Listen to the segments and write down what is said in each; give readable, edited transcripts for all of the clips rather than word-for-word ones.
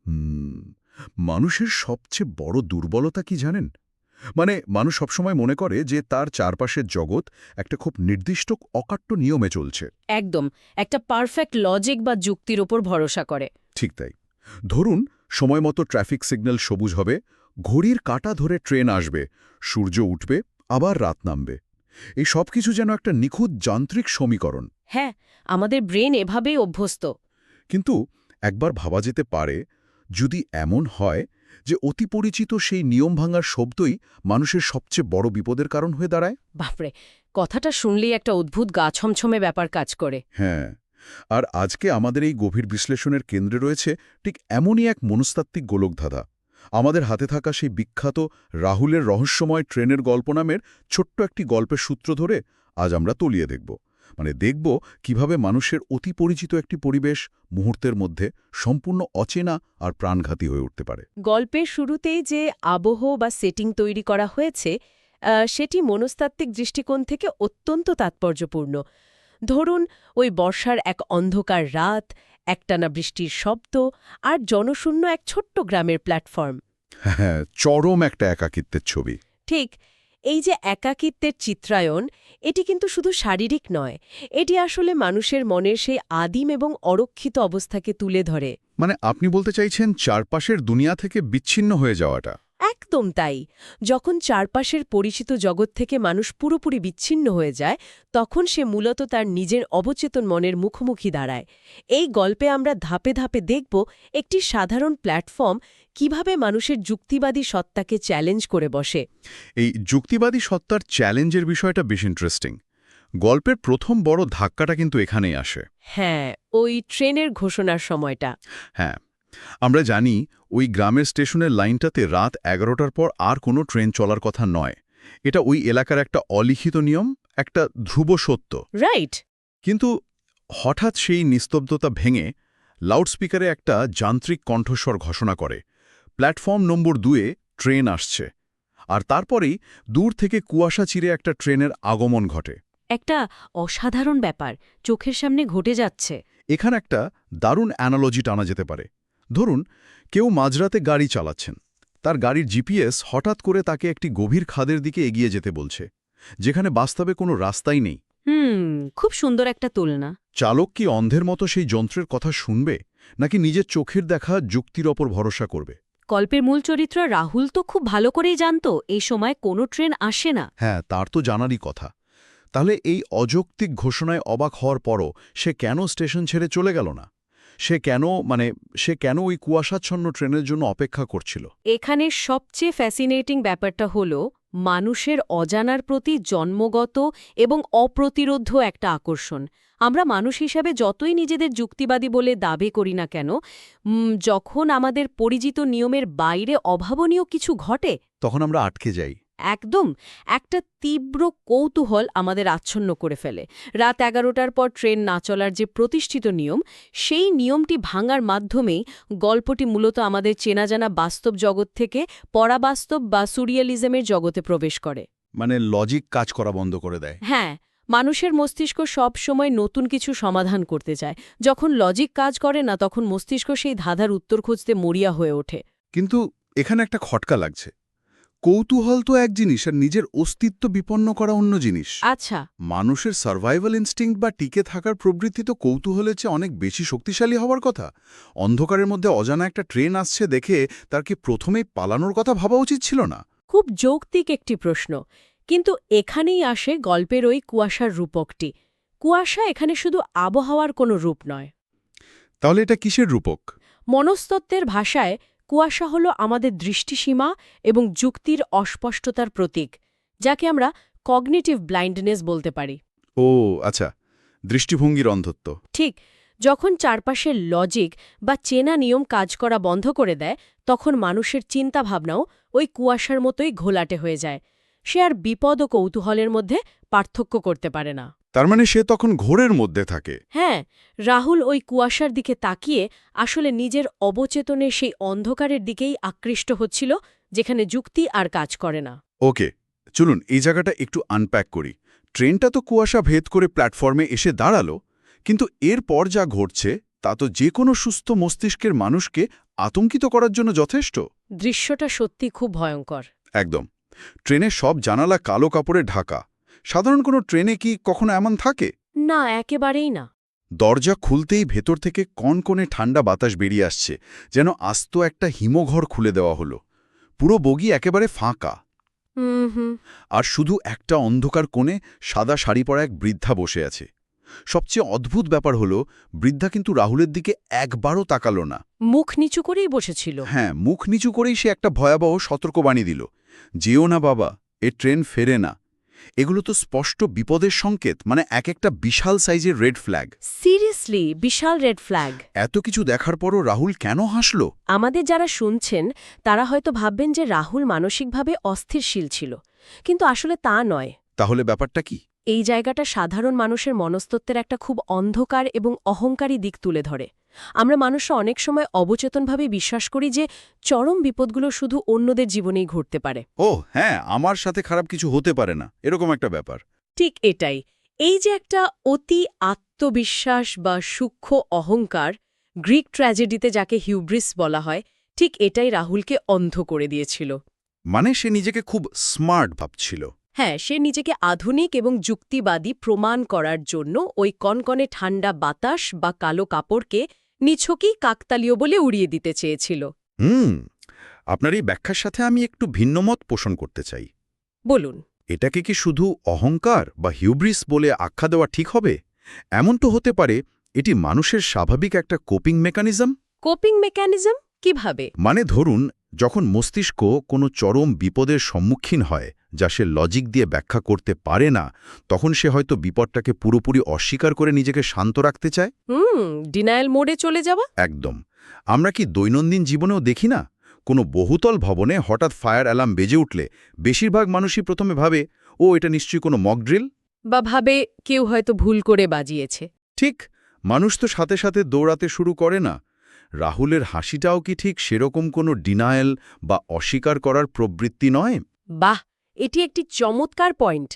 হুম, মানুষের সবচেয়ে বড় দুর্বলতা কি জানেন? মানে মানুষ সবসময় মনে করে যে তার চারপাশের জগৎ একটা খুব নির্দিষ্ট অকাট্য নিয়মে চলছে। একদম, একটা পারফেক্ট লজিক বা যুক্তির ওপর ভরসা করে। ঠিক তাই। ধরুন, সময় মতো ট্রাফিক সিগন্যাল সবুজ হবে, ঘড়ির কাঁটা ধরে ট্রেন আসবে, সূর্য উঠবে, আবার রাত নামবে। এই সব কিছু যেন একটা নিখুঁত যান্ত্রিক সমীকরণ। হ্যাঁ, আমাদের ব্রেন এভাবেই অভ্যস্ত। কিন্তু একবার ভাবা যেতে পারে, যদি এমন হয় যে অতি পরিচিত সেই নিয়ম ভাঙার শব্দই মানুষের সবচেয়ে বড় বিপদের কারণ হয়ে দাঁড়ায়। বাপরে, কথাটা শুনলেই একটা অদ্ভুত গা ছমছমে ব্যাপার কাজ করে। হ্যাঁ, আর আজকে আমাদের এই গভীর বিশ্লেষণের কেন্দ্রে রয়েছে ঠিক এমনই এক মনস্তাত্ত্বিক গোলকধাঁধা। আমাদের হাতে থাকা সেই বিখ্যাত রাহুলের রহস্যময় ট্রেনের গল্প নামের ছোট্ট একটি গল্পের সূত্র ধরে আজ আমরা তলিয়ে দেখব। দেখব কিভাবে মানুষের অতি পরিচিত একটি পরিবেশ মুহূর্তের মধ্যে সম্পূর্ণ অচেনা আর প্রাণঘাতী হয়ে উঠতে পারে। গল্পের শুরুতেই যে আবহ বা সেটিং তৈরি করা হয়েছে, সেটি মনস্তাত্ত্বিক দৃষ্টিকোণ থেকে অত্যন্ত তাৎপর্যপূর্ণ। ধরুন, ওই বর্ষার এক অন্ধকার রাত, একটানা বৃষ্টির শব্দ, আর জনশূন্য এক ছোট্ট গ্রামের প্ল্যাটফর্ম। হ্যাঁ, চরম একটা একাকিত্বের ছবি। ঠিক, এই যে একাকিত্বের চিত্রায়ন, এটি কিন্তু শুধু শারীরিক নয়, এটি আসলে মানুষের মনের সেই আদিম এবং অরক্ষিত অবস্থাকে তুলে ধরে। আপনি বলতে চাইছেন চারপাশের দুনিয়া থেকে বিচ্ছিন্ন হয়ে যাওয়াটা? একদম তাই। যখন চারপাশের পরিচিত জগৎ থেকে মানুষ পুরোপুরি বিচ্ছিন্ন হয়ে যায়, তখন সে মূলত তার নিজের অবচেতন মনের মুখোমুখি দাঁড়ায়। এই গল্পে আমরা ধাপে ধাপে দেখব একটি সাধারণ প্ল্যাটফর্ম কিভাবে মানুষের যুক্তিবাদী সত্তাকে চ্যালেঞ্জ করে বসে। এই যুক্তিবাদী সত্তার চ্যালেঞ্জের বিষয়টা বেশ ইন্টারেস্টিং। গল্পের প্রথম বড় ধাক্কাটা কিন্তু এখানেই আসে। হ্যাঁ, ওই ট্রেনের ঘোষণার সময়টা। হ্যাঁ, আমরা জানি ওই গ্রামের স্টেশনের লাইনটাতে রাত 11টার পর আর কোনো ট্রেন চলার কথা নয়। এটা ওই এলাকার একটা অলিখিত নিয়ম, একটা ধ্রুব সত্য। রাইট। কিন্তু হঠাৎ সেই নিস্তব্ধতা ভেঙে লাউডস্পিকারে একটা যান্ত্রিক কণ্ঠস্বর ঘোষণা করে, প্ল্যাটফর্ম নম্বর 2-এ ট্রেন আসছে। আর তারপরেই দূর থেকে কুয়াশা চিরে একটা ট্রেনের আগমন ঘটে। একটা অসাধারণ ব্যাপার চোখের সামনে ঘটে যাচ্ছে। এখানে একটা দারুণ অ্যানালজি টানা যেতে পারে। ধরুন, কেউ মাঝরাতে গাড়ি চালাচ্ছেন, তার গাড়ির জিপিএস হঠাৎ করে তাকে একটি গভীর খাদের দিকে এগিয়ে যেতে বলছে, যেখানে বাস্তবে কোনো রাস্তাই নেই। খুব সুন্দর একটা তুলনা। চালক কি অন্ধের মতো সেই যন্ত্রের কথা শুনবে, নাকি নিজের চোখের দেখা যুক্তির ওপর ভরসা করবে? গল্পের মূল চরিত্র রাহুল তো খুব ভালো করেই জানত এই সময় কোনো ট্রেন আসে না। হ্যাঁ, তার তো জানারই কথা। তাহলে এই অযৌক্তিক ঘোষণায় অবাক হওয়ার পরও সে কেন স্টেশন ছেড়ে চলে গেল না? সে কেন ওই কুয়াশাচ্ছন্ন ট্রেনের জন্য অপেক্ষা করছিল? এখানে সবচেয়ে ফ্যাসিনেটিং ব্যাপারটা হল মানুষের অজানার প্রতি জন্মগত এবং অপ্রতিরোধ্য একটা আকর্ষণ। আমরা মানুষ হিসাবে যতই নিজেদের যুক্তিবাদী বলে দাবি করি না কেন, যখন আমাদের পরিচিত নিয়মের বাইরে অভাবনীয় কিছু ঘটে, তখন আমরা আটকে যাই। একদম, একটা তীব্র কৌতূহল আমাদের আচ্ছন্ন করে ফেলে। রাত 11টার পর ট্রেন না চলার যে প্রতিষ্ঠিত নিয়ম, সেই নিয়মটি ভাঙার মাধ্যমেই গল্পটি মূলত আমাদের চেনাজানা বাস্তব জগৎ থেকে পরাবাস্তব বা সুরিয়ালিজমের জগতে প্রবেশ করে। লজিক কাজ করা বন্ধ করে দেয়। হ্যাঁ, মানুষের মস্তিষ্ক সব সময় নতুন কিছু সমাধান করতে চায়। যখন লজিক কাজ করে না, তখন মস্তিষ্ক সেই ধাঁধার উত্তর খুঁজতে মরিয়া হয়ে ওঠে। কিন্তু এখানে একটা খটকা লাগছে। কৌতূহল তো এক জিনিস, আর নিজের অস্তিত্ব বিপন্ন করা অন্য জিনিস। আচ্ছা। মানুষের সার্ভাইভাল ইনস্টিংক্ট বা টিকে থাকার প্রবৃত্তি তো কৌতূহলের চেয়ে অনেক বেশি শক্তিশালী হওয়ার কথা। অন্ধকারের মধ্যে অজানা একটা ট্রেন আসছে দেখে তার কি প্রথমেই পালানোর কথা ভাবা উচিত ছিল না? খুব যৌক্তিক একটি প্রশ্ন। কিন্তু এখানেই আসে গল্পের ওই কুয়াশার রূপকটি। কুয়াশা এখানে শুধু আবহাওয়ার কোনো রূপ নয়। তাহলে এটা কিসের রূপক? মনস্তত্ত্বের ভাষায় কুয়াশা হল আমাদের দৃষ্টিসীমা এবং যুক্তির অস্পষ্টতার প্রতীক, যাকে আমরা কগনিটিভ ব্লাইন্ডনেস বলতে পারি। ও আচ্ছা, দৃষ্টিভঙ্গির অন্ধত্ব। ঠিক, যখন চারপাশের লজিক বা চেনা নিয়ম কাজ করা বন্ধ করে দেয়, তখন মানুষের চিন্তাভাবনাও ওই কুয়াশার মতোই ঘোলাটে হয়ে যায়। সে আর বিপদ ও কৌতূহলের মধ্যে পার্থক্য করতে পারে না। তার সে তখন ঘোরের মধ্যে থাকে। হ্যাঁ, রাহুল ওই কুয়াশার দিকে তাকিয়ে আসলে নিজের অবচেতনের সেই অন্ধকারের দিকেই আকৃষ্ট হচ্ছিল, যেখানে যুক্তি আর কাজ করে না। ওকে, চলুন এই জায়গাটা একটু আনপ্যাক করি। ট্রেনটা তো কুয়াশা ভেদ করে প্ল্যাটফর্মে এসে দাঁড়ালো, কিন্তু এরপর যা ঘটছে তা তো যে কোনো সুস্থ মস্তিষ্কের মানুষকে আতঙ্কিত করার জন্য যথেষ্ট। দৃশ্যটা সত্যি খুব ভয়ঙ্কর। একদম। ট্রেনের সব জানালা কালো কাপড়ে ঢাকা। সাধারণ কোনো ট্রেনে কি কখনো এমন থাকে? না, একেবারেই না। দরজা খুলতেই ভেতর থেকে কনকনে ঠান্ডা বাতাস বেরিয়ে আসছে, যেন আস্ত একটা হিমঘর খুলে দেওয়া হলো। পুরো বগি একেবারে ফাঁকা। হুম। আর শুধু একটা অন্ধকার কোণে সাদা শাড়ি পরা এক বৃদ্ধা বসে আছে। সবচেয়ে অদ্ভুত ব্যাপার হলো, বৃদ্ধা কিন্তু রাহুলের দিকে একবারও তাকালো না। মুখ নিচু করেই বসেছিল। হ্যাঁ, মুখ নিচু করেই সে একটা ভয়াবহ সতর্কবাণী দিল। যেও না বাবা, এ ট্রেন ফেরে না। এগুলো তো স্পষ্ট বিপদের সংকেত, মানে এক একটা বিশাল সাইজের রেড ফ্ল্যাগ। সিরিয়াসলি, বিশাল রেড ফ্ল্যাগ। এত কিছু দেখার পরও রাহুল কেন হাসল? আমাদের যারা শুনছেন তারা হয়তো ভাববেন যে রাহুল মানসিকভাবে অস্থিরশীল ছিল, কিন্তু আসলে তা নয়। তাহলে ব্যাপারটা কি? এই জায়গাটা সাধারণ মানুষের মনস্তত্ত্বের একটা খুব অন্ধকার এবং অহংকারী দিক তুলে ধরে। আমরা মানুষরা অনেক সময় অবচেতনভাবে বিশ্বাস করি যে চরম বিপদগুলো শুধু অন্যদের জীবনেই ঘটতে পারে। ও হ্যাঁ, আমার সাথে খারাপ কিছু হতে পারে না, এরকম একটা ব্যাপার। ঠিক এটাই। এই যে একটা অতি আত্মবিশ্বাস বা সূক্ষ্ম অহংকার, গ্রিক ট্র্যাজেডিতে যাকে হিউব্রিস বলা হয়, ঠিক এটাই রাহুলকে অন্ধ করে দিয়েছিল। মানে সে নিজেকে খুব স্মার্ট ভাবছিল। হ্যাঁ, সে নিজেকে আধুনিক এবং যুক্তিবাদী প্রমাণ করার জন্য ওই কনকনে ঠান্ডা বাতাস বা কালো কাপড়কে নিছকই কাকতালীয় বলে উড়িয়ে দিতে চেয়েছিল। আপনার এই ব্যাখ্যার সাথে আমি একটু ভিন্নমত পোষণ করতে চাই। বলুন। এটাকে কি শুধু অহংকার বা হিউব্রিস বলে আখ্যা দেওয়া ঠিক হবে? এমন তো হতে পারে এটি মানুষের স্বাভাবিক একটা কোপিং মেকানিজম। কোপিং মেকানিজম কিভাবে? মানে ধরুন, যখন মস্তিষ্ক কোনো চরম বিপদের সম্মুখীন হয় যা সে লজিক দিয়ে ব্যাখ্যা করতে পারে না, তখন সে হয়তো বিপদটাকে পুরোপুরি অস্বীকার করে নিজেকে শান্ত রাখতে চায়। ডিনায়াল মোডে চলে যাওয়া। একদম। আমরা কি দৈনন্দিন জীবনেও দেখি না, কোনো বহুতল ভবনে হঠাৎ ফায়ার অ্যালার্ম বেজে উঠলে বেশিরভাগ মানুষই প্রথমে ভাবে, ও এটা নিশ্চয়ই কোনো মক ড্রিল। বা ভাবে কেউ হয়তো ভুল করে বাজিয়েছে। ঠিক, মানুষ তো সাথে সাথে দৌড়াতে শুরু করে না। রাহুলের হাসিটাও কি ঠিক সেরকম কোনো ডিনায়াল বা অস্বীকার করার প্রবৃত্তি নয়? বাহ, এটি একটি চমৎকার পয়েন্ট।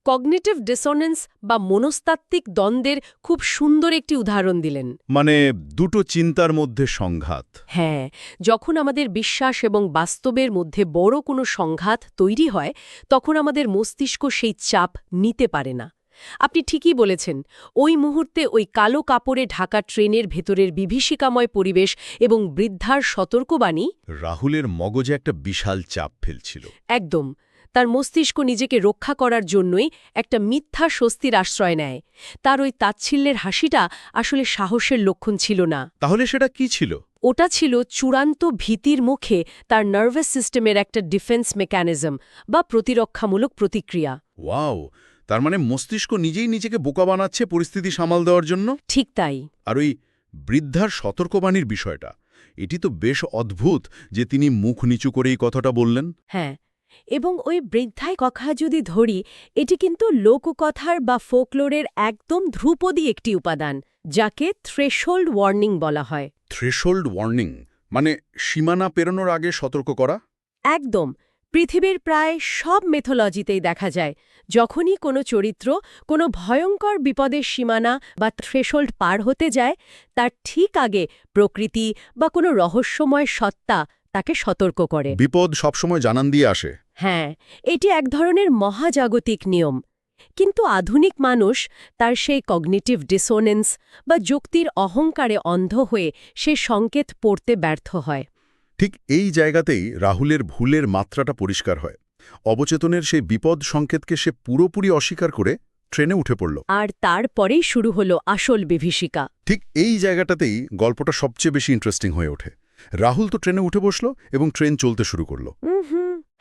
কগনিটিভ ডিসোনেন্স বা মনস্তাত্ত্বিক দ্বন্দ্বের খুব সুন্দর একটি উদাহরণ দিলেন। মানে দুটো চিন্তার মধ্যে সংঘাত। হ্যাঁ, যখন আমাদের বিশ্বাস এবং বাস্তবের মধ্যে বড় কোনো সংঘাত তৈরি হয়, তখন আমাদের মস্তিষ্ক সেই চাপ নিতে পারে না। আপনি ঠিকই বলেছেন, ওই মুহূর্তে ওই কালো কাপড়ে ঢাকা ট্রেনের ভেতরের বিভীষিকাময় পরিবেশ এবং বৃদ্ধার সতর্কবাণী রাহুলের মগজে একটা বিশাল চাপ ফেলছিল। একদম। তার মস্তিষ্ক নিজেকে রক্ষা করার জন্যই একটা মিথ্যা স্বস্তির আশ্রয় নেয়। তার ওই তাচ্ছিল্যের হাসিটা আসলে সাহসের লক্ষণ ছিল না। তাহলে সেটা কি ছিল? ওটা ছিল চূড়ান্ত ভীতির মুখে তার নার্ভাস সিস্টেমের একটা ডিফেন্স মেকানিজম বা প্রতিরক্ষামূলক প্রতিক্রিয়া। ওয়াও! তার মানে মস্তিষ্ক নিজেই নিজেকে বোকা বানাচ্ছে পরিস্থিতি সামাল দেওয়ার জন্য। ঠিক তাই। আর ওই বৃদ্ধার সতর্কবাণীর বিষয়টা, এটি তো বেশ অদ্ভুত যে তিনি মুখ নিচু করে এই কথাটা বললেন। হ্যাঁ, এবং ওই বৃদ্ধায় কথা যদি ধরি, এটি কিন্তু লোককথার বা ফোকলোরের একদম ধ্রুপদী একটি উপাদান, যাকে থ্রেশহোল্ড ওয়ার্নিং বলা হয়। থ্রেশহোল্ড ওয়ার্নিং মানে সীমানা পেরোনোর আগে সতর্ক করা? একদম। পৃথিবীর প্রায় সব মেথোলজিতেই দেখা যায়, যখনই কোনো চরিত্র কোনো ভয়ঙ্কর বিপদের সীমানা বা থ্রেশহোল্ড পার হতে যায়, তার ঠিক আগে প্রকৃতি বা কোনো রহস্যময় সত্তা তাকে সতর্ক করে। বিপদ সবসময় জানান দিয়ে আসে। হ্যাঁ, এটি এক ধরনের মহাজাগতিক নিয়ম। কিন্তু আধুনিক মানুষ তার সেই কগনিটিভ ডিসোনেন্স বা যুক্তির অহংকারে অন্ধ হয়ে সে সংকেত পড়তে ব্যর্থ হয়। ঠিক এই জায়গাতেই রাহুলের ভুলের মাত্রাটা পরিষ্কার হয়। অবচেতনের সেই বিপদ সংকেতকে সে পুরোপুরি অস্বীকার করে ট্রেনে উঠে পড়ল। আর তারপরেই শুরু হলো আসল বিভীষিকা। ঠিক এই জায়গাটাতেই গল্পটা সবচেয়ে বেশি ইন্টারেস্টিং হয়ে ওঠে। রাহুল তো ট্রেনে উঠে বসল এবং ট্রেন চলতে শুরু করল।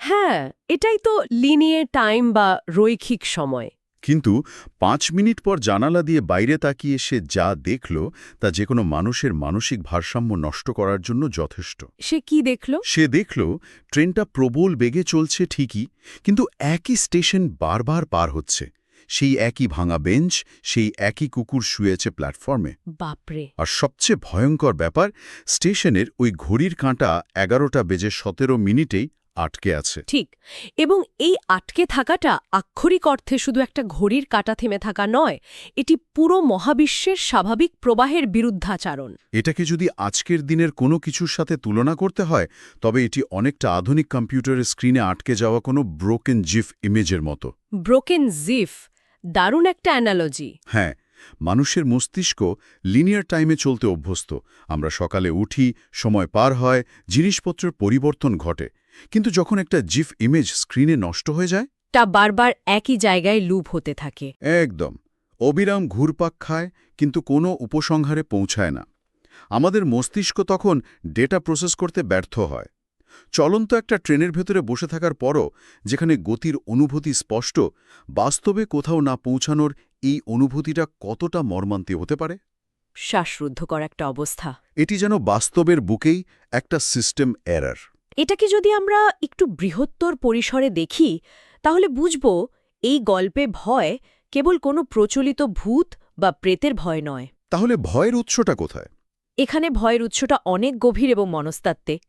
হ্যাঁ, এটাই তো লিনিয়ার টাইম বা রৈখিক সময়। কিন্তু 5 মিনিট পর জানালা দিয়ে বাইরে তাকিয়ে সে যা দেখল তা যে কোনো মানুষের মানসিক ভারসাম্য নষ্ট করার জন্য যথেষ্ট। সে কি দেখল? সে দেখল ট্রেনটা প্রবল বেগে চলছে ঠিকই, কিন্তু একই স্টেশন বারবার পার হচ্ছে। সেই একই ভাঙা বেঞ্চ, সেই একই কুকুর শুয়েছে প্ল্যাটফর্মে। বাপরে! আর সবচেয়ে ভয়ঙ্কর ব্যাপার, স্টেশনের ওই ঘড়ির কাঁটা 11টা বেজে 17 মিনিটেই আটকে আছে। ঠিক। এবং এই আটকে থাকাটা আক্ষরিক অর্থে শুধু একটা ঘড়ির কাঁটা থেমে থাকা নয়, এটি পুরো মহাবিশ্বের স্বাভাবিক প্রবাহের বিরুদ্ধাচারণ। এটাকে যদি আজকের দিনের কোনো কিছুর সাথে তুলনা করতে হয়, তবে এটি অনেকটা আধুনিক কম্পিউটারের স্ক্রিনে আটকে যাওয়া কোনো ব্রোকেন জিফ ইমেজের মতো। ব্রোকেন জিফ, দারুণ একটা অ্যানালজি। হ্যাঁ, মানুষের মস্তিষ্ক লিনিয়ার টাইমে চলতে অভ্যস্ত। আমরা সকালে উঠি, সময় পার হয়, জিনিসপত্রের পরিবর্তন ঘটে। কিন্তু যখন একটা জিফ ইমেজ স্ক্রিনে নষ্ট হয়ে যায়, তা বারবার একই জায়গায় লুপ হতে থাকে। একদম অবিরাম ঘুরপাক খায়, কিন্তু কোনো উপসংহারে পৌঁছায় না। আমাদের মস্তিষ্ক তখন ডেটা প্রসেস করতে ব্যর্থ হয়। চলন্ত একটা ট্রেনের ভেতরে বসে থাকার পরও যেখানে গতির অনুভূতি স্পষ্ট, বাস্তবে কোথাও না পৌঁছানোর এই অনুভূতিটা কতটা মর্মান্তিক হতে পারে? শ্বাসরুদ্ধকর একটা অবস্থা। এটি যেন বাস্তবের বুকেই একটা সিস্টেম এরার। এটাকে যদি আমরা একটু বৃহত্তর পরিসরে দেখি, তাহলে বুঝব এই গল্পে ভয় কেবল কোনো প্রচলিত ভূত বা প্রেতের ভয় নয়। তাহলে ভয়ের উৎসটা কোথায়? এখানে ভয়ের উৎসটা অনেক গভীর এবং মনস্তাত্ত্বিক।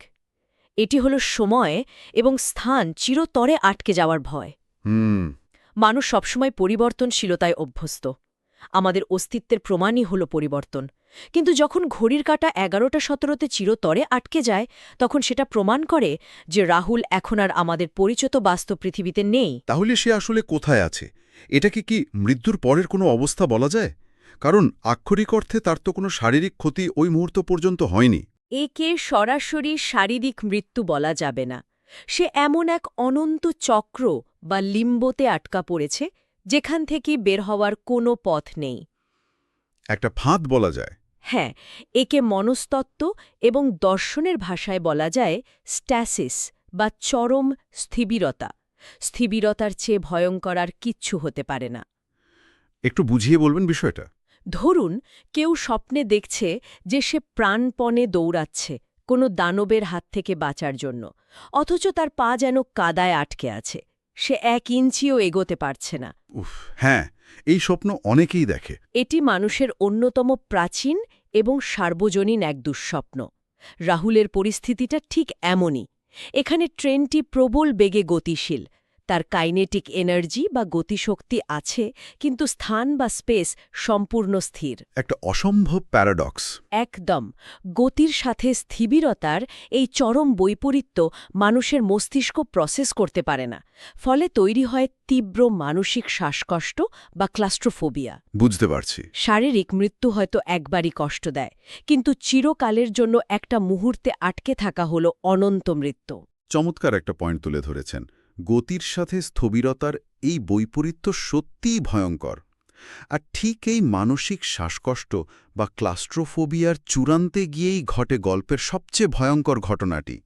এটি হল সময় এবং স্থান চিরতরে আটকে যাওয়ার ভয়। মানুষ সবসময় পরিবর্তনশীলতায় অভ্যস্ত। আমাদের অস্তিত্বের প্রমাণই হল পরিবর্তন। কিন্তু যখন ঘড়ির কাঁটা 11টা 17তে চিরতরে আটকে যায়, তখন সেটা প্রমাণ করে যে রাহুল এখন আর আমাদের পরিচিত বাস্তব পৃথিবীতে নেই। তাহলে সে আসলে কোথায় আছে? এটাকে কি মৃত্যুর পরের কোনো অবস্থা বলা যায়? কারণ আক্ষরিক অর্থে তার তো কোনো শারীরিক ক্ষতি ওই মুহূর্ত পর্যন্ত হয়নি। একে সরাসরি শারীরিক মৃত্যু বলা যাবে না। সে এমন এক অনন্ত চক্র বা লিম্বোতে আটকা পড়েছে, যেখান থেকে বের হওয়ার কোনো পথ নেই। একটা ফাঁদ বলা যায়। হ্যাঁ, একে মনস্তত্ত্ব এবং দর্শনের ভাষায় বলা যায় স্ট্যাসিস বা চরম স্থিবিরতা। স্থিবিরতার চেয়ে ভয়ঙ্কর আর কিচ্ছু হতে পারে না। একটু বুঝিয়ে বলবেন বিষয়টা? ধরুন, কেউ স্বপ্নে দেখছে যে সে প্রাণপণে দৌড়াচ্ছে কোনো দানবের হাত থেকে বাঁচার জন্য, অথচ তার পা যেন কাদায় আটকে আছে। সে 1 ইঞ্চিও এগোতে পারছে না। হ্যাঁ, এই স্বপ্ন অনেকেই দেখে। এটি মানুষের অন্যতম প্রাচীন এবং সার্বজনীন এক দুঃস্বপ্ন। রাহুলের পরিস্থিতিটা ঠিক এমনই। এখানে ট্রেনটি প্রবল বেগে গতিশীল। তার কাইনেটিক এনার্জি বা গতিশক্তি আছে, কিন্তু স্থান বা স্পেস সম্পূর্ণ স্থির। একটা অসম্ভব প্যারাডক্স। একদম। গতির সাথে স্থিবিরতার এই চরম বৈপরীত্য মানুষের মস্তিষ্ক প্রসেস করতে পারে না। ফলে তৈরি হয় তীব্র মানসিক শ্বাসকষ্ট বা ক্লাস্ট্রোফোবিয়া। বুঝতে পারছি। শারীরিক মৃত্যু হয়তো একবারই কষ্ট দেয়, কিন্তু চিরকালের জন্য একটা মুহূর্তে আটকে থাকা হল অনন্ত মৃত্যু। চমৎকার একটা পয়েন্ট তুলে ধরেছেন। গতির সাথে স্থবিরতার এই বৈপরীত্য সত্যিই ভয়ঙ্কর। আর ঠিক এই মানসিক শ্বাসকষ্ট বা ক্লাস্ট্রোফোবিয়ার চূড়ান্তে গিয়েই ঘটে গল্পের সবচেয়ে ভয়ঙ্কর ঘটনাটি।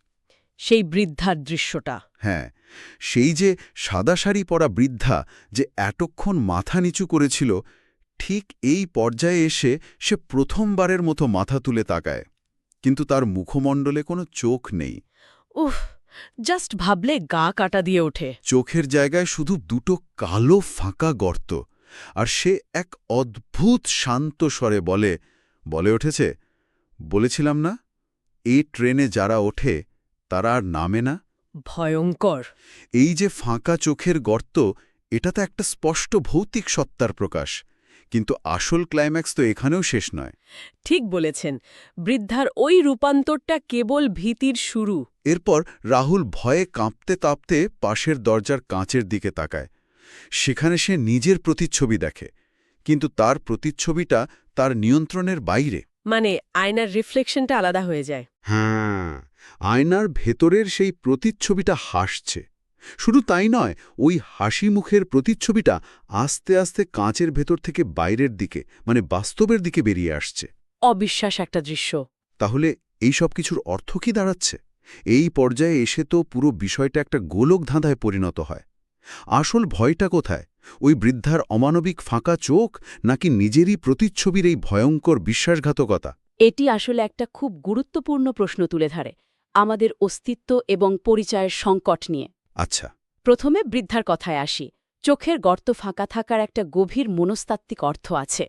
সেই বৃদ্ধার দৃশ্যটা। হ্যাঁ, সেই যে সাদা শাড়ি পরা বৃদ্ধা যে এতক্ষণ মাথা নিচু করেছিল, ঠিক এই পর্যায়ে এসে সে প্রথমবারের মতো মাথা তুলে তাকায়। কিন্তু তার মুখমণ্ডলে কোনো চোখ নেই। উফ, জাস্ট ভাবলে গা কাটা দিয়ে ওঠে। চোখের জায়গায় শুধু দুটো কালো ফাঁকা গর্ত। আর সে এক অদ্ভুত শান্ত স্বরে বলে উঠেছে, বলেছিলাম না, এই ট্রেনে যারা ওঠে তারা আর নামে না। ভয়ঙ্কর। এই যে ফাঁকা চোখের গর্ত, এটা তো একটা স্পষ্ট ভৌতিক সত্তার প্রকাশ। কিন্তু আসল ক্লাইম্যাক্স তো এখানেও শেষ নয়। ঠিক বলেছেন। বৃদ্ধার ওই রূপান্তরটা কেবল ভীতির শুরু। এরপর রাহুল ভয়ে কাঁপতে কাঁপতে পাশের দরজার কাঁচের দিকে তাকায়। সেখানে সে নিজের প্রতিচ্ছবি দেখে, কিন্তু তার প্রতিচ্ছবিটা তার নিয়ন্ত্রণের বাইরে। মানে আয়নার রিফ্লেকশনটা আলাদা হয়ে যায়। হ্যাঁ, আয়নার ভেতরের সেই প্রতিচ্ছবিটা হাসছে। শুধু তাই নয়, ওই হাসি মুখের প্রতিচ্ছবিটা আস্তে আস্তে কাঁচের ভেতর থেকে বাইরের দিকে, মানে বাস্তবের দিকে বেরিয়ে আসছে। অবিশ্বাস একটা দৃশ্য। তাহলে এই সব কিছুর অর্থ কি দাঁড়াচ্ছে? এই পর্যায়ে এসে তো পুরো বিষয়টা একটা গোলক ধাঁধায় পরিণত হয়। আসল ভয়টা কোথায়? ওই বৃদ্ধার অমানবিক ফাঁকা চোখ, নাকি নিজেরই প্রতিচ্ছবির এই ভয়ঙ্কর বিশ্বাসঘাতকতা? এটি আসলে একটা খুব গুরুত্বপূর্ণ প্রশ্ন তুলে ধরে আমাদের অস্তিত্ব এবং পরিচয়ের সংকট নিয়ে। আচ্ছা, প্রথমে বৃদ্ধার কথায় আসি। চোখের গর্ত ফাঁকা থাকার একটা গভীর মনস্তাত্ত্বিক অর্থ আছে।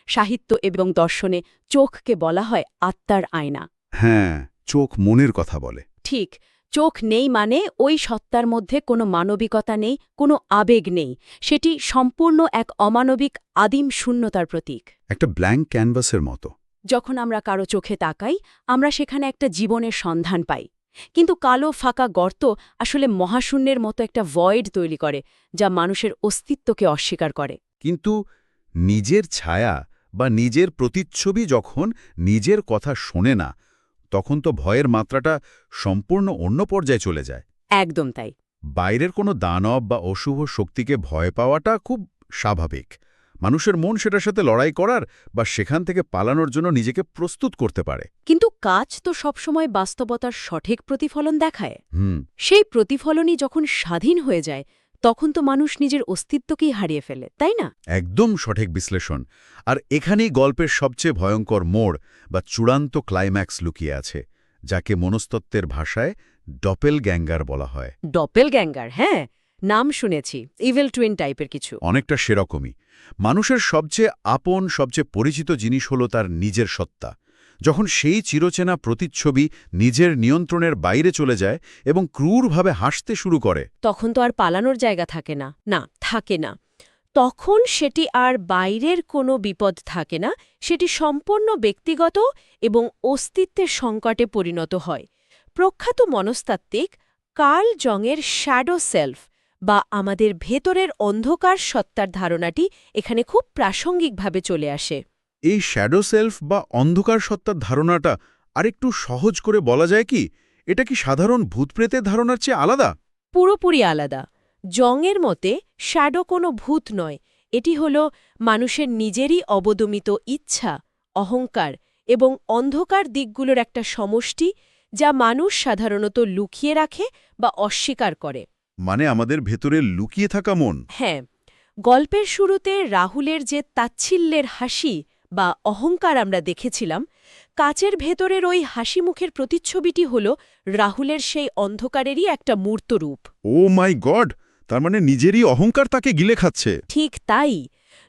সাহিত্য এবং দর্শনে চোখকে বলা হয় আত্মার আয়না। হ্যাঁ, চোখ মনের কথা বলে। ঠিক, চোখ নেই মানে ওই সত্তার মধ্যে কোনো মানবিকতা নেই, কোনো আবেগ নেই। সেটি সম্পূর্ণ এক অমানবিক আদিম শূন্যতার প্রতীক। একটা ব্ল্যাঙ্ক ক্যানভাসের মতো। যখন আমরা কারো চোখে তাকাই, আমরা সেখানে একটা জীবনের সন্ধান পাই। কিন্তু কালো ফাঁকা গর্ত আসলে মহাশূন্যের মতো একটা ভয়েড তৈরি করে, যা মানুষের অস্তিত্বকে অস্বীকার করে। কিন্তু নিজের ছায়া বা নিজের প্রতিচ্ছবি যখন নিজের কথা শোনে না, তখন তো ভয়ের মাত্রাটা সম্পূর্ণ অন্য পর্যায়ে চলে যায়। একদম তাই। বাইরের কোনো দানব বা অশুভ শক্তিকে ভয় পাওয়াটা খুব স্বাভাবিক। মানুষের মন সেটার সাথে লড়াই করার বা সেখান থেকে পালানোর জন্য নিজেকে প্রস্তুত করতে পারে। কিন্তু কাজ তো সবসময় বাস্তবতার সঠিক প্রতিফলন দেখায়। হুম। সেই প্রতিফলনই যখন স্বাধীন হয়ে যায়, তখন তো মানুষ নিজের অস্তিত্বকেই হারিয়ে ফেলে, তাই না? একদম সঠিক বিশ্লেষণ। আর এখানেই গল্পের সবচেয়ে ভয়ঙ্কর মোড় বা চূড়ান্ত ক্লাইম্যাক্স লুকিয়ে আছে, যাকে মনস্তত্ত্বের ভাষায় ডপেলগ্যাঙ্গার বলা হয়। ডপেলগ্যাঙ্গার, হ্যাঁ, নাম শুনেছি। ইভিল টুইন টাইপের কিছু। অনেকটা সেরকমই। মানুষের সবচেয়ে আপন, সবচেয়ে পরিচিত জিনিস হল তার নিজের সত্তা। যখন সেই চিরচেনা প্রতিচ্ছবি নিজের নিয়ন্ত্রণের বাইরে চলে যায় এবং ক্রূরভাবে হাসতে শুরু করে, তখন তো আর পালানোর জায়গা থাকে না। না, থাকে না। তখন সেটি আর বাইরের কোনো বিপদ থাকে না, সেটি সম্পূর্ণ ব্যক্তিগত এবং অস্তিত্বের সংকটে পরিণত হয়। প্রখ্যাত মনস্তাত্ত্বিক কার্ল জংয়ের শ্যাডো সেলফ বা আমাদের ভেতরের অন্ধকার সত্তার ধারণাটি এখানে খুব প্রাসঙ্গিকভাবে চলে আসে। এই শ্যাডো সেলফ বা অন্ধকার সত্তার ধারণাটা আরেকটু সহজ করে বলা যায় কি? এটা কি সাধারণ ভূতপ্রেতের ধারণার চেয়ে আলাদা? পুরোপুরি আলাদা। জংয়ের মতে শ্যাডো কোনো ভূত নয়, এটি হল মানুষের নিজেরই অবদমিত ইচ্ছা, অহংকার এবং অন্ধকার দিকগুলোর একটা সমষ্টি, যা মানুষ সাধারণত লুকিয়ে রাখে বা অস্বীকার করে। মানে আমাদের ভেতরে লুকিয়ে থাকা মন। হ্যাঁ, গল্পের শুরুতে রাহুলের যে তাচ্ছিল্যের হাসি বা অহংকার আমরা দেখেছিলাম, কাচের ভেতরের ওই হাসি মুখের প্রতিচ্ছবিটি হল রাহুলের সেই অন্ধকারেরই একটা মূর্ত রূপ। ও মাই গড! তার মানে নিজেরই অহংকার তাকে গিলে খাচ্ছে। ঠিক তাই।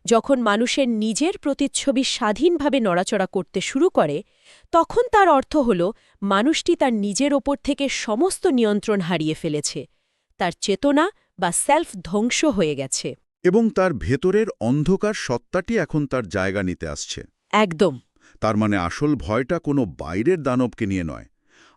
যখন মানুষের নিজের প্রতিচ্ছবি স্বাধীনভাবে নড়াচড়া করতে শুরু করে, তখন তার অর্থ হল মানুষটি তার নিজের ওপর থেকে সমস্ত নিয়ন্ত্রণ হারিয়ে ফেলেছে। তার চেতনা বা সেলফ ধ্বংস হয়ে গেছে। এবং তার ভেতরের অন্ধকার সত্তাটি এখন তার জায়গা নিতে আসছে। একদম। তার মানে আসল ভয়টা কোনো বাইরের দানবকে নিয়ে নয়।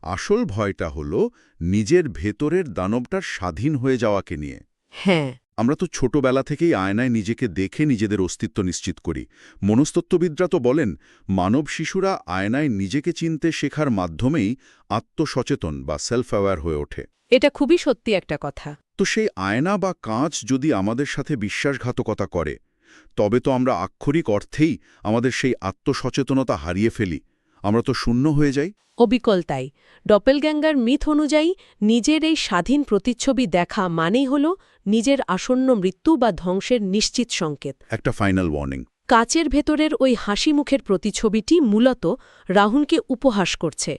আসল ভয়টা হল নিজের ভেতরের দানবটার স্বাধীন হয়ে যাওয়াকে নিয়ে। হ্যাঁ। আমরা তো ছোটবেলা থেকেই আয়নায় নিজেকে দেখে নিজেদের অস্তিত্ব নিশ্চিত করি। মনস্তত্ত্ববিদরা তো বলেন, মানব শিশুরা আয়নায় নিজেকে চিনতে শেখার মাধ্যমেই আত্মসচেতন বা সেলফ অ্যাওয়্যার হয়ে ওঠে। এটা খুবই সত্যি একটা কথা। তো সেই আয়না বা কাঁচ যদি আমাদের সাথে বিশ্বাসঘাতকতা করে, তবে তো আমরা আক্ষরিক অর্থেই আমাদের সেই আত্মসচেতনতা হারিয়ে ফেলি। আমরা তো শূন্য হয়ে যাই। অবিকল তাই। ডপেলগ্যাঙ্গার মিথ অনুযায়ী নিজের এই স্বাধীন প্রতিচ্ছবি দেখা মানেই হল নিজের আসন্ন মৃত্যু বা ধ্বংসের নিশ্চিত সংকেত। একটা ফাইনাল ওয়ার্নিং। কাচের ভেতরের ওই হাসি মুখের প্রতিচ্ছবিটি মূলত রাহুলকে উপহাস করছে।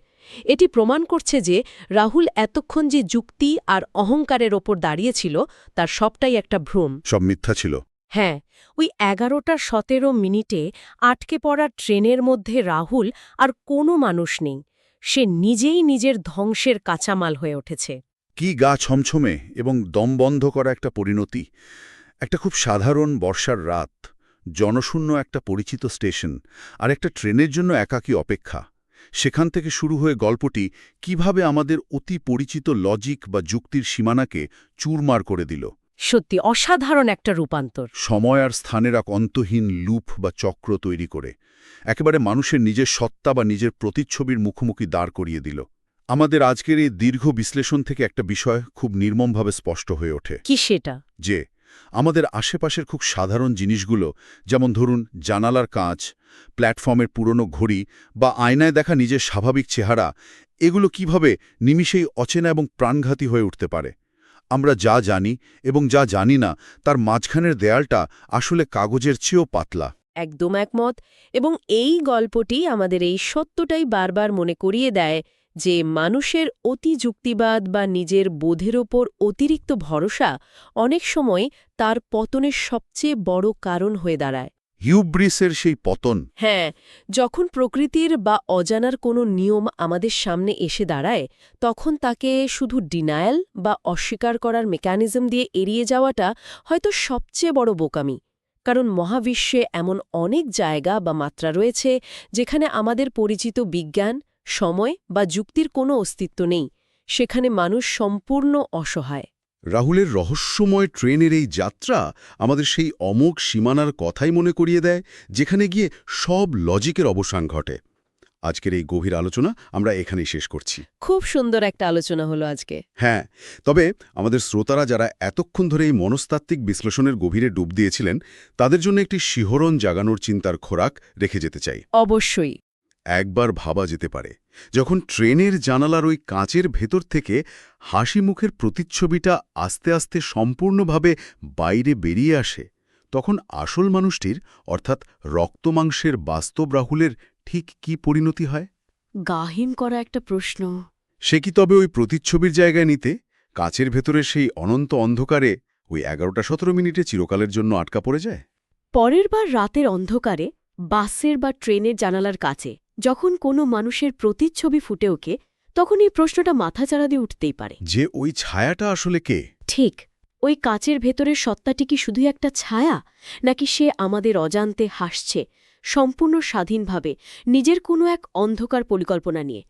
এটি প্রমাণ করছে যে রাহুল এতক্ষণ যে যুক্তি আর অহংকারের ওপর দাঁড়িয়েছিল, তার সবটাই একটা ভ্রম। সব মিথ্যা ছিল। হ্যাঁ, ওই 11:17 আটকে পড়া ট্রেনের মধ্যে রাহুল আর কোনো মানুষ নেই। সে নিজেই নিজের ধ্বংসের কাঁচামাল হয়ে উঠেছে। কি গা ছমছমে এবং দম বন্ধ করা একটা পরিণতি। একটা খুব সাধারণ বর্ষার রাত, জনশূন্য একটা পরিচিত স্টেশন, আর একটা ট্রেনের জন্য একাকী অপেক্ষা। সেখান থেকে শুরু হয়ে গল্পটি কিভাবে আমাদের অতি পরিচিত লজিক বা যুক্তির সীমানাকে চুরমার করে দিল। সত্যি অসাধারণ একটা রূপান্তর। সময় আর স্থানের এক অন্তহীন লুপ বা চক্র তৈরি করে একেবারে মানুষের নিজের সত্তা বা নিজের প্রতিচ্ছবির মুখোমুখি দাঁড় করিয়ে দিল। আমাদের আজকের এই দীর্ঘ বিশ্লেষণ থেকে একটা বিষয় খুব নির্মমভাবে স্পষ্ট হয়ে ওঠে। কি সেটা? যে আমাদের আশেপাশের খুব সাধারণ জিনিসগুলো, যেমন ধরুন জানালার কাঁচ, প্ল্যাটফর্মের পুরনো ঘড়ি বা আয়নায় দেখা নিজের স্বাভাবিক চেহারা, এগুলো কিভাবে নিমিষেই অচেনা এবং প্রাণঘাতী হয়ে উঠতে পারে। আমরা যা জানি এবং যা জানি না, তার মাঝখানের দেয়ালটা আসলে কাগজের চেয়েও পাতলা। একদম একমত। এবং এই গল্পটি আমাদের এই সত্যটাই বারবার মনে করিয়ে দেয় যে মানুষের অতি যুক্তিবাদ বা নিজের বোধের ওপর অতিরিক্ত ভরসা অনেক সময় তার পতনের সবচেয়ে বড় কারণ হয়ে দাঁড়ায়। হিউব্রিসের সেই পতন। হ্যাঁ, যখন প্রকৃতির বা অজানার কোনো নিয়ম আমাদের সামনে এসে দাঁড়ায় তখন তাকে শুধু ডিনায়াল বা অস্বীকার করার মেকানিজম দিয়ে এড়িয়ে যাওয়াটা হয়তো সবচেয়ে বড় বোকামি। কারণ মহাবিশ্বে এমন অনেক জায়গা বা মাত্রা রয়েছে যেখানে আমাদের পরিচিত বিজ্ঞান, সময় বা যুক্তির কোনো অস্তিত্ব নেই। সেখানে মানুষ সম্পূর্ণ অসহায়। রাহুলের রহস্যময় ট্রেনের এই যাত্রা আমাদের সেই অমোঘ সীমানার কথাই মনে করিয়ে দেয়, যেখানে গিয়ে সব লজিকের অবসান ঘটে। আজকের এই গভীর আলোচনা আমরা এখানেই শেষ করছি। খুব সুন্দর একটা আলোচনা হলো আজকে। হ্যাঁ, তবে আমাদের শ্রোতারা যারা এতক্ষণ ধরে এই মনস্তাত্ত্বিক বিশ্লেষণের গভীরে ডুব দিয়েছিলেন, তাদের জন্য একটি শিহরণ জাগানোর চিন্তার খোরাক রেখে যেতে চাই। অবশ্যই। একবার ভাবা যেতে পারে, যখন ট্রেনের জানালার ওই কাঁচের ভেতর থেকে হাসি মুখের প্রতিচ্ছবিটা আস্তে আস্তে সম্পূর্ণভাবে বাইরে বেরিয়ে আসে, তখন আসল মানুষটির অর্থাৎ রক্তমাংসের বাস্তব রাহুলের ঠিক কি পরিণতি হয়? গাহিম করা একটা প্রশ্ন। সে কি তবে ওই প্রতিচ্ছবির জায়গায় নিতে কাঁচের ভেতরে সেই অনন্ত অন্ধকারে ওই 11:17 মিনিটে চিরকালের জন্য আটকা পড়ে যায়? পরের বার রাতের অন্ধকারে বাসের বা ট্রেনের জানালার কাছে যখন কোনো মানুষের প্রতিচ্ছবি ফুটে ওঠে, তখন এই প্রশ্নটা মাথাচাড়া দিয়ে উঠতেই পারে, যে ওই ছায়াটা আসলে কে? ঠিক ওই কাচের ভেতরের সত্তাটি কি শুধুই একটা ছায়া, নাকি সে আমাদের অজান্তে হাসছে সম্পূর্ণ স্বাধীনভাবে নিজের কোনো এক অন্ধকার পরিকল্পনা নিয়ে?